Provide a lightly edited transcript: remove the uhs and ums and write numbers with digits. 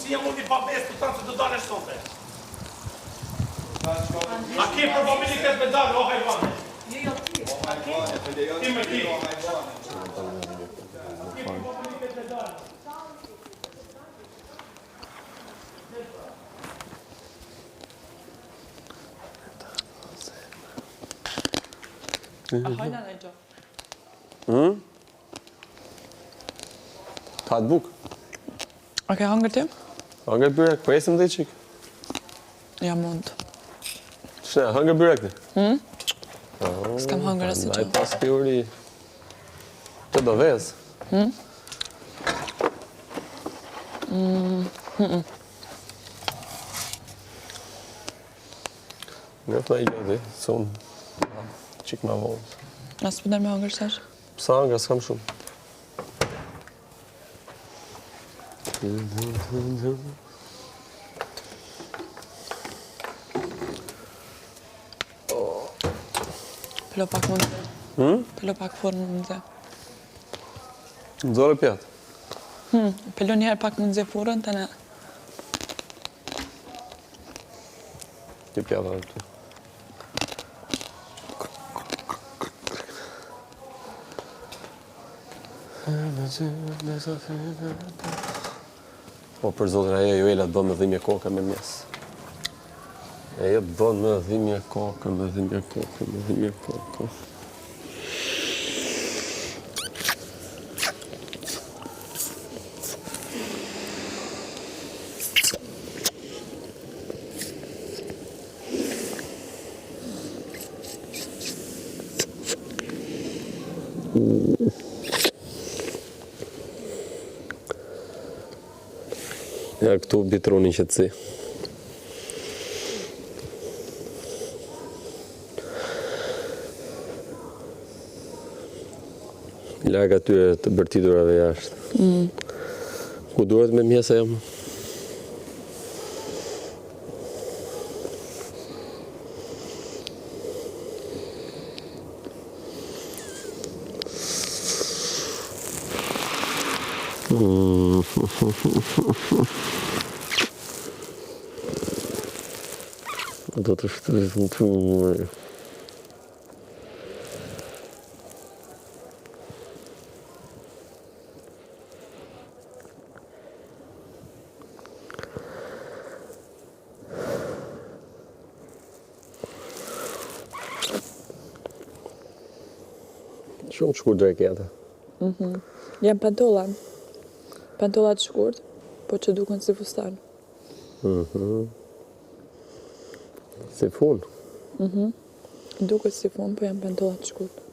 Si jam unë i pabes të tanë që të dalë sonte? A ke probabilitet me dalë, o hajvane? Jo, ti. Ti me ti. Ke probabilitet me dalë? A hajna në gjo? Ka të buk. A ke hangër ti? Hangër byrek, po esim dhe i qik. Ja mund. Shne, hangër byrek të? S'kam hangër asë Ndaj që. pas pjuri të do vez. Nga të i gjodi, son qik ma vonë. Asë pëndër me hangër sash? Psa hangër, s'kam shumë. Pëllo pak mund të. Pëllo pak fornë mund të. Në zore pjatë. Pëllo njëherë pak mund të furën të ne. Një pjatë anë të. Po për zotin ajo Joela të bënë me dhimje koka me mjes. Ajo të bënë me dhimje koka, me dhimje koka, me dhimje koka. Ja, këtu bitroni qëtësi. Larg atyre të bërtidurave jashtë. Ku duhet me mjesa jam? Do të shtërisë në të mëjë. Shumë shkur drejke ata. Jam pantolla. Pantolla të shkurt, po që duken si fustan. Si fun. Duket si fun, po jam pantolla të shkurt.